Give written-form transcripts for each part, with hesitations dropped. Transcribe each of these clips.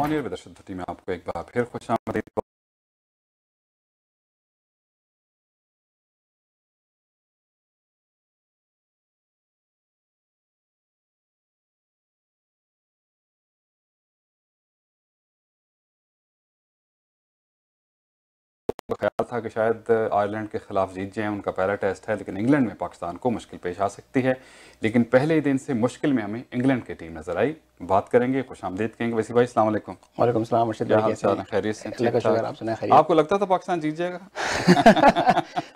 On air with Arshad भट्टी में आपको एक बार फिर खुशामदीद। ख्याल था कि शायद आयरलैंड के खिलाफ जीत जाएं, उनका पहला टेस्ट है, लेकिन इंग्लैंड में पाकिस्तान को मुश्किल पेश आ सकती है। लेकिन पहले ही दिन से मुश्किल में हमें इंग्लैंड की टीम नजर आई। बात करेंगे, खुशामदीद कहेंगे। वैसे भाई अस्सलाम वालेकुम। वालेकुम सलाम अर्शद भाई, कैसे हैं? खैरियत से? आपको लगता था पाकिस्तान जीत जाएगा?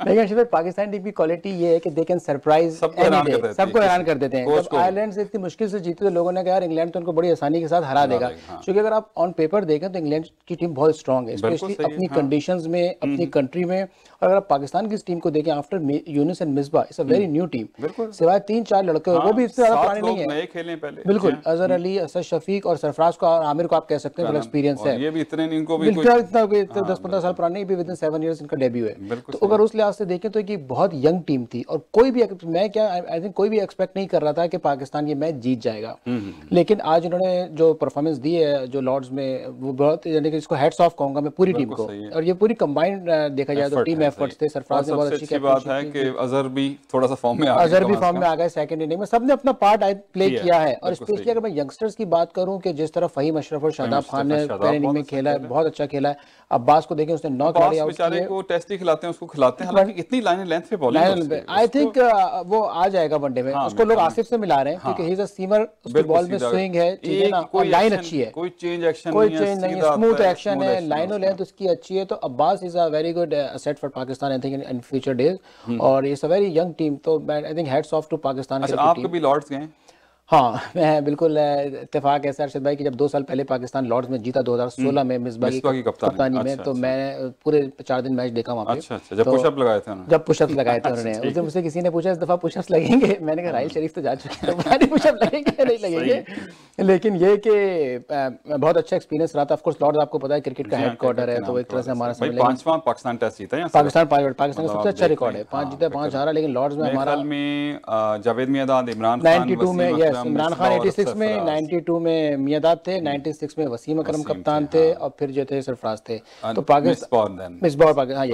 देखिए अर्शद भाई, पाकिस्तान टीम की क्वालिटी ये है कि दे कैन सरप्राइज, सबको हैरान कर देते हैं। जब आयरलैंड से इतनी मुश्किल से जीते तो लोगों ने कहा यार इंग्लैंड तो उनको बड़ी आसानी के साथ हरा देगा, क्योंकि अगर आप ऑन पेपर देखें तो इंग्लैंड की टीम बहुत स्ट्रॉन्ग है, स्पेशली अपनी कंडीशंस में, अपनी कंट्री में। और अगर आप पाकिस्तान की टीम को देखें after Yunus and Misbah, it's a very new team, सिवाय 3-4 लड़के, वो भी इससे ज्यादा पुराने नहीं है। बिल्कुल, अजहर अली, असद शफीक और सरफराज को, आमिर को आप कह सकते हैं एक्सपीरियंस है। ये भी इतने नहीं, इनको भी इतना 10-15 साल पुराने, भी विदिन 7 इयर्स इनका डेब्यू है। तो अगर उस लिहाज से देखें तो एक बहुत यंग टीम थी, और कोई भी, मैं क्या आई थिंक कोई भी एक्सपेक्ट नहीं कर रहा था कि पाकिस्तान ये मैच जीत जाएगा। लेकिन आज उन्होंने जो परफॉर्मेंस दी है जो लॉर्ड्स में, वो बहुत, यानी कि इसको हैट्स ऑफ कहूंगा मैं पूरी टीम को। और ये पूरी कंबाइंड देखा जाए तो टीम एफर्ट्स थे। सरफराज ने बहुत अच्छी बात है कि अजहर भी थोड़ा सा फॉर्म में आ गया, अजहर भी फॉर्म में आ गए सेकंड इनिंग में, सबने अपना पार्ट प्ले किया है। और स्पेशली अगर मैं यंगस्टर्स की बात करूं कि जिस तरह फहीम अशरफ और शादाब खान ने पहले इनिंग में खेला है, बहुत अच्छा खेला है। अब्बास को देखें, उसने 9 खिलाड़ी आउट किए, को टेस्ट ही खिलाते हैं, उसको खिलाते हैं, हालांकि इतनी लाइनें लेंथ पे बॉलिंग, आई थिंक वो आ जाएगा वनडे में। उसको लोग आसिफ से मिला रहे हैं क्योंकि ही इज अ सीमर, उसकी बॉल में स्विंग है, ठीक है ना, और लाइन अच्छी है, कोई चेंज एक्शन नहीं है, स्मूथ एक्शन है, लाइन और लेंथ उसकी अच्छी है। तो Abbas is a very good asset for Pakistan I think in future days, और it's a very young team. तो I think hats off to Pakistan. आप कभी लॉर्ड्स गए? हाँ, मैं बिल्कुल इत्तेफाक है अर्शद भाई कि जब 2 साल पहले पाकिस्तान लॉर्ड्स में जीता 2016 में मिसबा की कप्तानी में, तो मैं पूरे 4 दिन मैच देखा वहाँ पे। जब पुशअप लगाए थे उन्होंने, जब पुशअप लगाए थे उन्होंने, उस दिन मुझसे किसी ने पूछा इस दफा पुशअप्स लगेंगे, मैंने कहा राहिल शरीफ तो जा चुके हैं, हमारे पुशअप लगेंगे नहीं लगेंगे। लेकिन ये कि बहुत अच्छा एक्सपीरियंस रहा था। ऑफ कोर्स लॉर्ड्स आपको पता है क्रिकेट का हेडक्वार्टर है, तो एक तरह से हमारा 5वां पाकिस्तान टेस्ट जीता है, पाकिस्तान का सबसे अच्छा रिकॉर्ड है, 5 जीता 5 हारा। लेकिन लॉर्ड्स में हमारा जावेद मियांदाद, इमरान 92 में, यस इमरान खान 86 में, 92 में मियांदाद थे, 96 में वसीम अकरम कप्तान थे, और फिर जो थे सरफराज थे। तो पाकिस्तान मिसबा पाकिस्तान, हाँ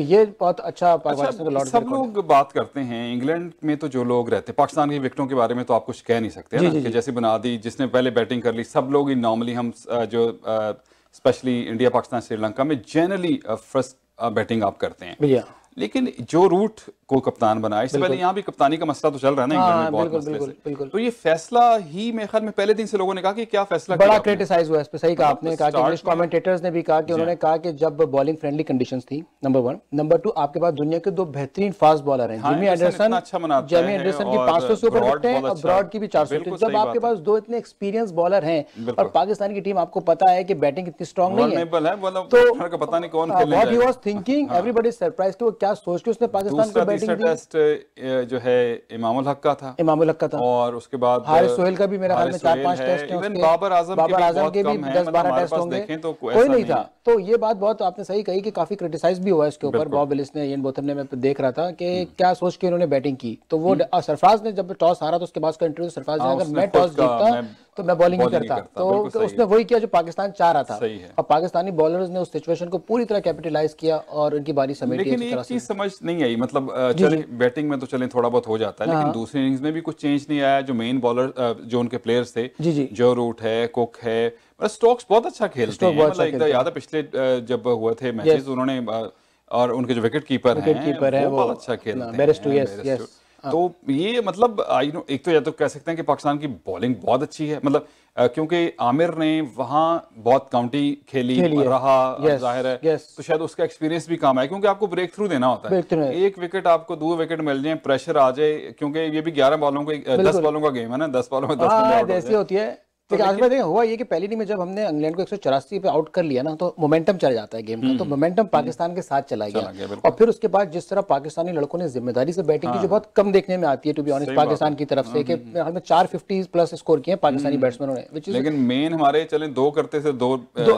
ये बहुत अच्छा पाकिस्तान का लॉर्ड। सब लोग बात करते हैं इंग्लैंड में, तो जो लोग रहते हैं पाकिस्तान की विकेटों के बारे में तो आप कुछ कह नहीं सकते ना, कि जैसे बना दी जिसने पहले बैटिंग कर ली, सब लोग नॉर्मली हम जो स्पेशली इंडिया पाकिस्तान श्रीलंका में जनरली फर्स्ट बैटिंग आप करते हैं भैया। लेकिन जो रूट को कप्तान बनाया, इससे पहले यहाँ भी कप्तानी का मसला तो चल रहा है ना इंग्लैंड में बहुत मसले से। तो ये फैसला ही मेरे ख्याल में पहले दिन से लोगों ने कहा कि क्या फैसला, बड़ा क्रिटिसाइज हुआ इस पे। सही कहा आपने, कहा कि इंग्लिश कमेंटेटर्स ने भी कहा कि उन्होंने कहा कि जब बॉलिंग फ्रेंडली कंडीशंस थी, नंबर 1, नंबर 2 आपके पास दुनिया के 2 बेहतरीन फास्ट बॉलर हैं, जेमी एंडरसन की 500 से ऊपर विकेट है, और ब्रॉड की भी 400। जब आपके पास 2 इतने एक्सपीरियंस बॉलर हैं, और पाकिस्तान की टीम आपको पता है कि बैटिंग इतनी स्ट्रॉन्ग नहीं है, तो पता नहीं कौन खेलेगा। What he was thinking, everybody surprise कि वो क्या सोच के उसने पाकिस्तान को बैटिंग दी। टेस्ट जो है इमामुल हक का था, और उसके बाद हारिस सोहेल का भी मेरे ख्याल में 4-5 टेस्ट हैं, उसके बाबर आजम के भी 10-12 टेस्ट होंगे, कोई नहीं था। तो ये बात बहुत आपने सही कही कि काफी क्रिटिसाइज भी हुआ इसके ऊपर। बॉब विलिस ने, इयन बोथम ने, मैं देख रहा था कि क्या सोच के उन्होंने बैटिंग की। तो वो सरफराज ने जब टॉस हारा तो उसके बाद उसका इंटरव्यू सरफराज ने, अगर मैं टॉस जीतता तो मैं बॉलिंग ही करता। तो उसने वही किया जो पाकिस्तान चाह रहा था, और पाकिस्तानी बॉलर्स ने उस सिचुएशन को पूरी तरह कैपिटलाइज किया और उनकी बारी समेटी। लेकिन एक चीज समझ नहीं आई, मतलब चले बैटिंग में तो चले थोड़ा बहुत हो जाता है, लेकिन दूसरी इनिंग्स में भी कुछ चेंज नहीं आया। जो मेन बॉलर जो उनके प्लेयर्स थे, जो रूट है, कुक है, स्टोक्स बहुत अच्छा खेलते हैं, मतलब याद है पिछले जब हुए थे मैचेस उन्होंने, और उनके जो विकेट कीपर हैं वो बहुत अच्छा खेलते हैं। तो ये मतलब एक तो या तो कह सकते हैं कि पाकिस्तान की बॉलिंग बहुत अच्छी है, मतलब क्योंकि आमिर ने वहां बहुत काउंटी खेली रहा, जाहिर है तो शायद उसका एक्सपीरियंस भी काम आया, क्योंकि आपको ब्रेक थ्रू देना होता है। 1 विकेट आपको 2 विकेट मिल जाए, प्रेशर आ जाए, क्योंकि ये भी 11 बॉलों का 10 बॉलों का गेम है ना, 10 बॉलों में 10 बंदे होती है। तो आज में हुआ ये कि पहली इनिंग में जब हमने इंग्लैंड को 184 पे आउट कर लिया ना, तो मोमेंटम चला जाता है गेम का, तो मोमेंटम पाकिस्तान के साथ चला गया। और फिर उसके बाद जिस तरह पाकिस्तानी लड़कों ने जिम्मेदारी से बैटिंग की, जो बहुत कम देखने में आती है टू बी ऑनेस्ट पाकिस्तान की तरफ से, कि हमें 450 प्लस स्कोर किए पाकिस्तानी बैट्समैनों ने। लेकिन मेन हमारे चले 2 करते थे, 2 फेल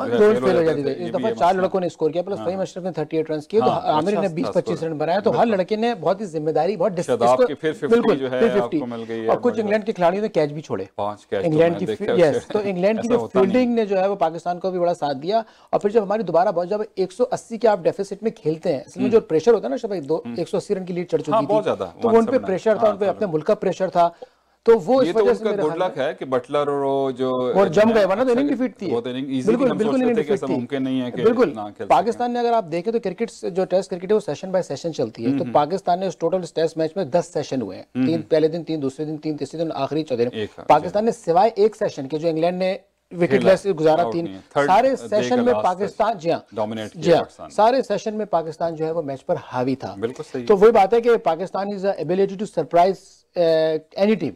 हो जाते थे। इस दफा 4 लड़कों ने स्कोर किया, प्लस फहीम अशरफ ने 38 रन किए, तो आमिर ने 20-25 रन बनाया। तो हर लड़के ने बहुत ही जिम्मेदारी, बहुत बिल्कुल 50 और कुछ इंग्लैंड के खिलाड़ियों ने कैच भी छोड़े। इंग्लैंड की यस, तो इंग्लैंड की जो फील्डिंग ने जो है वो पाकिस्तान को भी बड़ा साथ दिया, और फिर जब हमारी दोबारा बहुत, जब 180 के आप डेफिसिट में खेलते हैं, इसमें जो प्रेशर होता है ना शाबाश, 180 रन की लीड चढ़ चुकी थी, तो वो उन पे प्रेशर था, उन पे अपने मुल्क का प्रेशर था, तो वो इस वजह से मेरे गुड लक है कि बटलर और जो और जम गए, वरना तो इनिंग डिफीट थी, बिल्कुल बिल्कुल इनिंग डिफीट थी, मुमकिन नहीं है कि बिल्कुल। पाकिस्तान ने, अगर आप देखें तो क्रिकेट जो टेस्ट क्रिकेट है वो सेशन बाय सेशन चलती है, तो पाकिस्तान ने उस टोटल टेस्ट मैच में 10 सेशन हुए हैं, 3 पहले दिन, 3 दूसरे दिन, 3 तीसरे दिन, आखिरी चौथे दिन। पाकिस्तान ने सिवाय एक सेशन के जो इंग्लैंड ने विकेटलेस गुजारा 3, सारे सेशन में पाकिस्तान, जी हाँ, सारे सेशन में पाकिस्तान जो है वो मैच पर हावी था। तो वही बात है कि Pakistan is ability to surprise any team.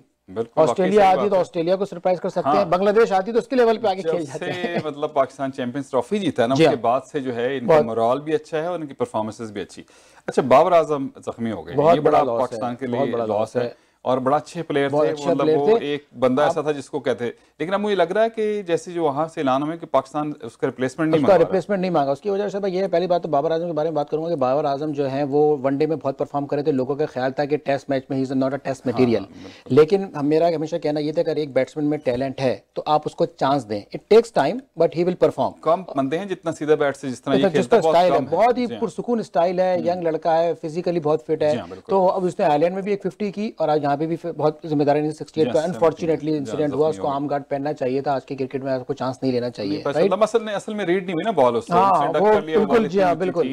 Australia आती तो ऑस्ट्रेलिया को सरप्राइज कर सकते हैं, बांग्लादेश आती तो उसके लेवल पे आगे खेल जाते हैं। मतलब पाकिस्तान चैंपियंस ट्रॉफी जीता है ना, उसके बाद से जो है इनका मोरल भी अच्छा है और इनकी परफॉर्मेंसेस भी अच्छी। अच्छा, बाबर आजम जख्मी हो गए, ये बड़ा पाकिस्तान के लिए लॉस है, और बड़ा अच्छे प्लेयर थे, मतलब वो एक बंदा ऐसा था जिसको कहते, लेकिन अब मुझे लग रहा है कि जैसे जो वहां से ऐलान हुआ कि पाकिस्तान उसका रिप्लेसमेंट नहीं मांगा, उसकी वजह से भाई ये पहली बात तो बाबर आजम के बारे में बात करूंगा कि बाबर आजम जो है वो वनडे में बहुत परफॉर्म करे थे, लोगों का ख्याल था कि टेस्ट मैच में he is not a test material, लेकिन मेरा हमेशा कहना ये था अगर एक बैट्समैन में टैलेंट है तो आप उसको चांस दें, it takes time but he will perform. कम बनते हैं जितना सीधा बैट से, जिस तरह जिसका स्टाइल है, बहुत ही पुरसुकून स्टाइल है, यंग लड़का है, फिजिकली बहुत फिट है, तो अब उसने आयरलैंड में भी एक 50 की और आज यहाँ पे भी बहुत जिम्मेदारी नहीं, 68 पे अनफॉर्चुनेटली इंसिडेंट हुआ, उसको आर्म गार्ड पहनना चाहिए था, आज के क्रिकेट में आपको चांस नहीं लेना चाहिए, राइट? असल में रीड नहीं हुई ना बॉल उससे, वो बिल्कुल, जी हाँ बिल्कुल,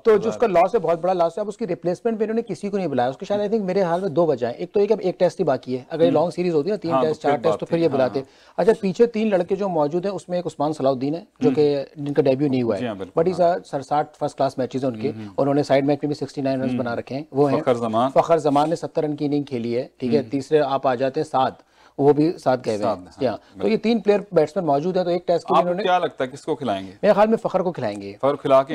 तो जो उसका लॉस है बहुत बड़ा लॉस है। अब उसकी रिप्लेसमेंट में इन्होंने किसी को नहीं बुलाया, उसके शायद आई थिंक मेरे हाल में 2 वजह है, एक तो एक टेस्ट ही बाकी है, अगर लॉन्ग सीरीज होती है 3 टेस्ट 4 टेस्ट तो फिर ये बुलाते। अच्छा, पीछे 3 लड़के जो मौजूद हैं उसमें एक उस्मान सलाउद्दीन है जो कि जिनका डेब्यू नहीं हुआ है, but is 60 first class matches हैं उनके, उन्होंने साइड मैच में भी 69 रन बना रखे हैं, वो है फखर जमान ने 70 रन की इनिंग खेली है, ठीक है। तीसरे आप आ जाते हैं साद, वो भी साथ गए हुए हैं, तो ये 3 प्लेयर बैट्समैन मौजूद है, तो एक टेस्ट के लिए इन्होंने, क्या लगता है किसको खिलाएंगे? मेरे ख्याल में फखर को खिलाएंगे, फखर खिला के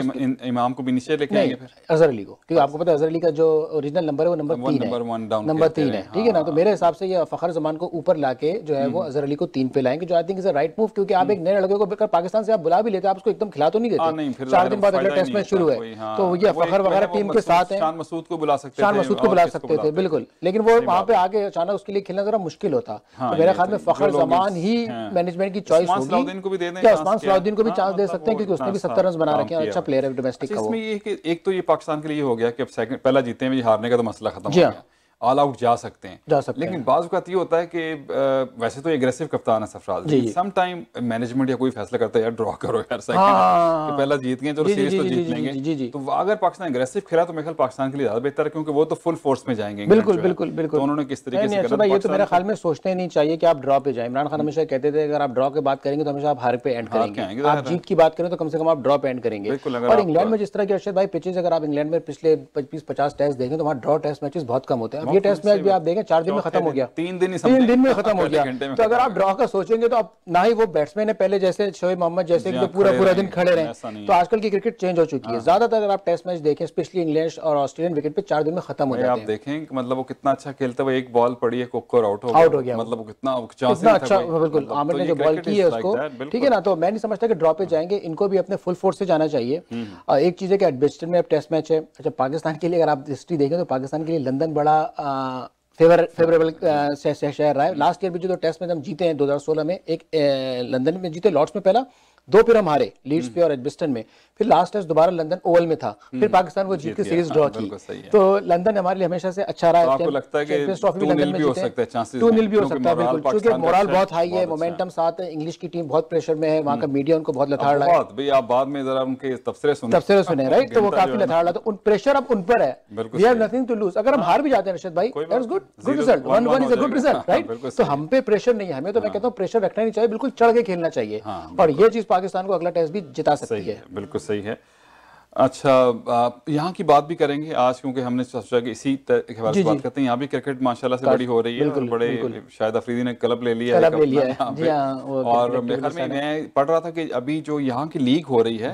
इमाम को भी नीचे लेके आएंगे, फिर अजहर अली को, क्योंकि आपको पता है अजहर अली का जो ओरिजिनल नंबर है वो नंबर 3 है, ठीक है ना, तो मेरे हिसाब से ये फखर जमान को ऊपर लाके जो है वो अजहर अली को 3 पे लाएंगे, जो I think is a right move, क्योंकि आप एक नए लड़के को पाकिस्तान से आप बुला भी लेते, आप उसको एकदम खिला तो नहीं देते, 4 दिन बाद अगला टेस्ट मैच शुरू है, तो ये फखर वगैरह टीम के साथ है, शान मसूद को बुला सकते थे बिल्कुल, लेकिन वो वहां पे आके अचानक उसके लिए खेलना जरा मुश्किल होता, तो मेरे ख्याल में फखर जमान ही मैनेजमेंट की चॉइस होगी। सलाउद्दीन को भी दे दें, उस्मान सलाउद्दीन को भी चांस दे सकते हैं, क्योंकि उसने भी 70 रन बना रखे हैं, अच्छा प्लेयर है डोमेस्टिक का वो। इसमें ये कि एक तो ये पाकिस्तान के लिए हो गया कि अब सेकंड, पहला जीते हैं, हारने का तो मसला खत्म हो गया, ऑल आउट जा सकते हैं, लेकिन बाज़ वक़्त ये होता है कि वैसे तो एग्रेसिव कप्तान है सरफराज, सम टाइम मैनेजमेंट या कोई फैसला करता है यार ड्रॉ करो यार सेकंड, कि पहला जीत गए तो सीरीज तो जीत लेंगे, तो अगर पाकिस्तान एग्रेसिव खेला तो मेरे ख्याल पाकिस्तान के लिए ज़्यादा बेहतर है, क्योंकि वो तो फुल फोर्स में जाएंगे। बिल्कुल बिल्कुल बिल्कुल, तो उन्होंने किस तरीके से करना, ये तो मेरे ख्याल में सोचते नहीं चाहिए कि आप ड्रॉ पे जाएं। इमरान खान हमेशा कहते थे अगर आप ड्रॉ की बात करेंगे तो हमेशा आप हार पे एंड करेंगे, आप जीत की बात करें तो कम से कम आप ड्रॉ पे एंड करेंगे। और इंग्लैंड में जिस तरह के अर्शद भाई पिचेस, अगर आप इंग्लैंड में पिछले 25-50 टेस्ट देखें तो वहाँ ड्रॉ टेस्ट मैचेस बहुत कम होते हैं। अब ये टेस्ट मैच भी आप देखें 4 दिन में खत्म हो गया, 3 दिन में खत्म हो गया, तो अगर आप ड्रॉ का सोचेंगे तो आप ना ही वो बैट्समैन है पहले जैसे शोएब मोहम्मद जैसे जो पूरा दिन खड़े रहे, तो आजकल की क्रिकेट चेंज हो चुकी है। ज्यादातर अगर आप टेस्ट मैच देखें स्पेशली इंग्लैंड और ऑस्ट्रेलियन विकेट पे 4 दिन में खत्म हो जाते हैं। आप देखें मतलब वो कितना अच्छा खेलता है, एक बॉल पड़ी है कोकर आउट हो गया, मतलब वो कितना अच्छा, बिल्कुल आमिर ने जो बॉल की है उसको, ठीक है ना, तो मैं नहीं समझता कि ड्रॉ पे जाएंगे, इनको भी अपने फुल फोर्स से जाना चाहिए। एक चीज है कि एडमिस्टन में अब टेस्ट मैच है। अच्छा, पाकिस्तान के लिए अगर आप हिस्ट्री देखें तो पाकिस्तान के लिए लंदन बड़ा फेवरेबल शहर रहा है। लास्ट ईयर भी जो टेस्ट मैच हम जीते हैं 2016 में, एक लंदन में जीते, लॉर्ड्स में पहला, 2 फिर हम हारे लीड्स पे और एडमिस्टन में, फिर लास्ट टेस्ट दोबारा लंदन ओवल में था, फिर पाकिस्तान को जीत के सीरीज ड्रॉ की, तो लंदन हमारे लिए हमेशा से अच्छा रहा है। आपको लगता है कि 2-0 भी हो सकता है, चांसेस 2-0 भी हो सकता है, बिल्कुल, क्योंकि मोरल बहुत हाई है, मोमेंटम साथ है, इंग्लिश की टीम बहुत प्रेशर में है, वहां का मीडिया उनको बहुत लथाड़ रहा है। भाई आप बाद में जरा उनके तबसरे सुने, राइट, तो वो काफी लथाड़ रहा, तो उन प्रेशर अब उन पर है, we have nothing to lose. अगर हम हार भी जाते हैं अर्शद भाई, that's good result, 1-1 is a good result, right, तो हम पे प्रेशर नहीं है, हमें तो मैं कहता हूं प्रेशर रखना नहीं चाहिए, बिल्कुल चढ़ के खेलना चाहिए, और ये चीज पाकिस्तान को अगला टेस्ट भी जिता सकती है। बिल्कुल सही है। अच्छा, यहाँ की बात भी करेंगे आज, क्योंकि हमने सोचा कि इसी के हवाले से बात करते हैं। यहाँ भी क्रिकेट माशाल्लाह से बड़ी हो रही है, और बड़े शायद अफरीदी ने क्लब ले लिया है, और मैं पढ़ रहा था कि अभी जो यहाँ की लीग हो रही है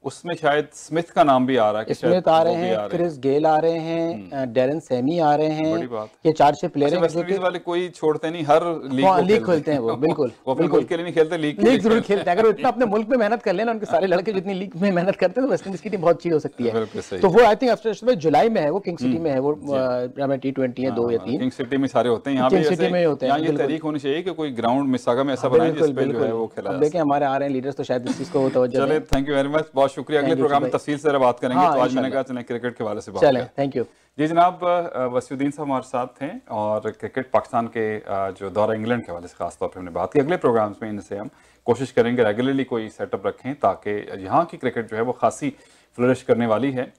उसमें शायद स्मिथ का नाम भी आ रहा है, स्मिथ आ रहे हैं, क्रिस गेल आ रहे हैं, डेरन सैमी आ रहे हैं। बड़ी बात। ये 4-6 प्लेयर हैं जो कि वाले कोई छोड़ते नहीं, हर लीग खेलते हैं वो। बिल्कुल वो अपने मुल्क के लिए नहीं खेलते, लीग जरूर खेलते हैं। अगर इतना अपने मुल्क में मेहनत कर लेना, उनके सारे लड़के जितनी लीग में मेहनत करते हैं, तो वेस्ट इंडीज की टीम बहुत अच्छी हो सकती है। तो वो आई थिंक आफ्टर जुलाई में है, वो किंग सिटी में है, वो T20 है 2 या 3 किंग सिटी में सारे होते हैं। यहाँ पे ये तरीक होनी चाहिए कि कोई ग्राउंड मिसागा में ऐसा बनाए जिस पे जो है वो खेला। देखें हमारे आ रहे हैं लीडर्स, तो शायद इस चीज को तवज्जो दें। थैंक यू वेरी मच, बहुत शुक्रिया। अगले प्रोग्राम में तफसील से बात करेंगे। तो आज मैंने कहा चलें क्रिकेट के हवाले से बात करें। थैंक यू जी जनाब, वसीउद्दीन साहब हमारे साथ थे और क्रिकेट पाकिस्तान के जो दौरा इंग्लैंड के हवाले से खास तौर पर हमने बात की। अगले प्रोग्राम्स में इनसे हम कोशिश करेंगे रेगुलरली कोई सेटअप रखें ताकि यहाँ की क्रिकेट जो है वो खासी फ्लरिश करने वाली है।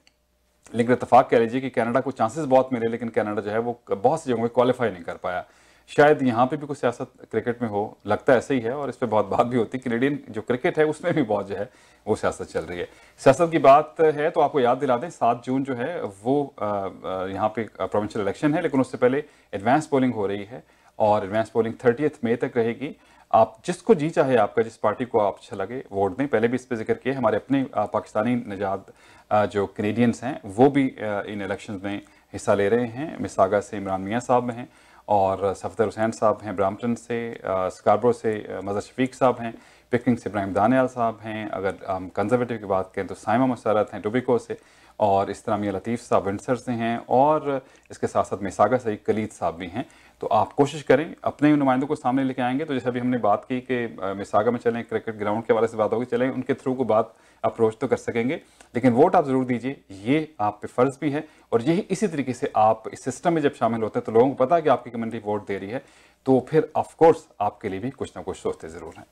लेकिन इत्तेफाक कह लीजिए कि कनाडा को चांसेस बहुत मिले, लेकिन कनाडा जो है वो बहुत सी जगहों में क्वालिफाई नहीं कर पाया। शायद यहाँ पे भी कुछ सियासत क्रिकेट में हो, लगता है ऐसे ही है, और इस पर बहुत बात भी होती है। कैनेडियन जो क्रिकेट है उसमें भी बहुत जो है वो सियासत चल रही है। सियासत की बात है तो आपको याद दिला दें, 7 जून जो है वो यहाँ पे प्रोविंशियल इलेक्शन है, लेकिन उससे पहले एडवांस पोलिंग हो रही है और एडवांस पोलिंग 30 मई तक रहेगी। आप जिसको जी चाहे आपका, जिस पार्टी को आप अच्छा लगे वोट दें। पहले भी इस पर जिक्र किया, हमारे अपने पाकिस्तानी निजात जो कैनेडियंस हैं वो भी इन इलेक्शंस में हिस्सा ले रहे हैं। मिसागा से इमरान मियाँ साहब हैं और सफदर हुसैन साहब हैं, ब्राम्पटन से, स्कारबरो से मज़हर शफीक साहब हैं, पिकिंग से इब्राहिम दानियाल साहब हैं। अगर हम कंजर्वेटिव की बात करें तो साइमा मसरत हैं टोबिको से, और इस तरह मियाँ लतीफ़ साहब विंडसर से हैं, और इसके साथ साथ मिसागा से कलीद साहब भी हैं। तो आप कोशिश करें अपने नुमाइंदों को सामने लेके आएंगे। तो जैसे अभी हमने बात की कि मिसागा में चलें, क्रिकेट ग्राउंड के हवाले से बात होगी, चलें उनके थ्रू को बात अप्रोच तो कर सकेंगे, लेकिन वोट आप ज़रूर दीजिए, ये आप पे फ़र्ज़ भी है। और यही इसी तरीके से आप इस सिस्टम में जब शामिल होते हैं तो लोगों को पता है कि आपकी कम्युनिटी वोट दे रही है, तो फिर ऑफ कोर्स आपके लिए भी कुछ ना कुछ सोचते ज़रूर हैं।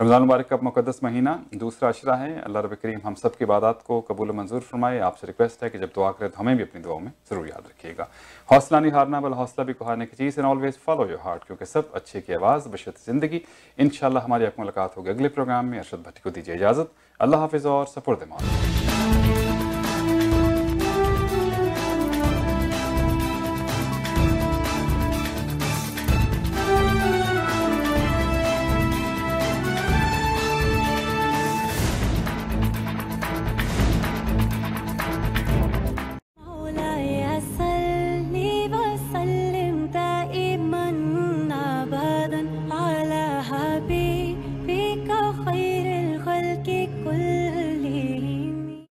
रमज़ान मुबारक का मुक़द्दस महीना, दूसरा अशरा है। अल्लाह रब करीम हम सब की इबादत को कबूल मंजूर फरमाए। आपसे रिक्वेस्ट है कि जब दुआ करें तो हमें भी अपनी दुआओं में ज़रूर याद रखिएगा। हौसला नहीं हारना, बल हौसला भी को हारने की चीज़, and always follow your heart, क्योंकि सब अच्छे की आवाज़ बशर्त ज़िंदगी। इंशाअल्लाह हमारी आपको मुलाकात होगी अगले प्रोग्राम में। अरशद भट्टी को दीजिए इजाज़त। अल्लाह हाफिज़ और सपुर्द मौला।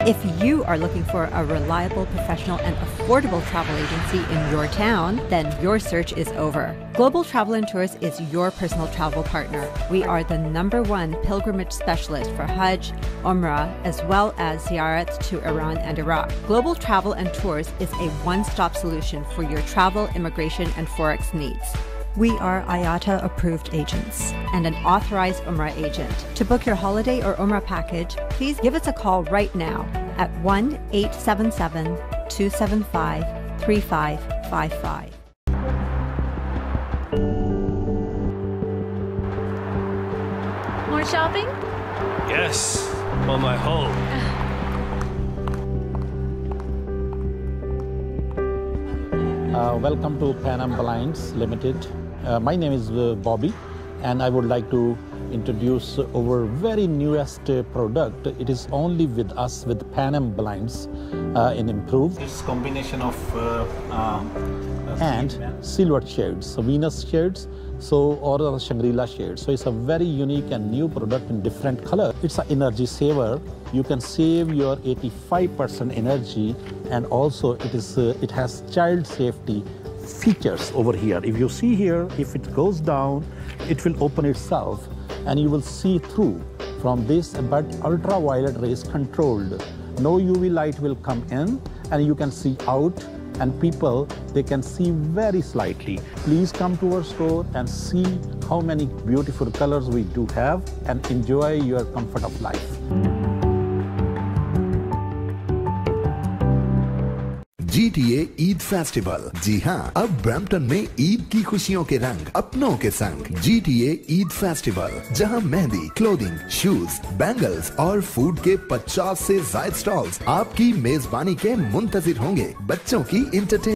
If you are looking for a reliable, professional, and affordable travel agency in your town, then your search is over. Global Travel and Tours is your personal travel partner. We are the #1 pilgrimage specialist for Hajj, Umrah, as well as ziyarats to Iran and Iraq. Global Travel and Tours is a one-stop solution for your travel, immigration, and Forex needs. We are IATA approved agents and an authorized Umrah agent. To book your holiday or Umrah package, please give us a call right now at 1-877-275-3555. More shopping? Yes, on my home. Welcome to Pan Am Blinds Limited. My name is Bobby, and I would like to introduce our very newest product. It is only with us with Pan Am Blinds in improved. This combination of and silver shades, so Venus shades, or Shangri-La shades. So it's a very unique and new product in different color. It's an energy saver. You can save your 85% energy, and also it has child safety features over here. If you see here, if it goes down, it will open itself, and you will see through from this, but ultraviolet rays controlled. No UV light will come in, and you can see out, and people, they can see very slightly. Please come to our store and see how many beautiful colors we do have, and enjoy your comfort of life. GTA Eid festival. जी हाँ, अब Brampton में ईद की खुशियों के रंग अपनों के संग। GTA ईद फेस्टिवल, जहाँ मेहंदी, क्लोथिंग, शूज, बैंगल्स और फूड के 50 से ज्यादा स्टॉल्स आपकी मेजबानी के मुंतजिर होंगे। बच्चों की इंटरटेन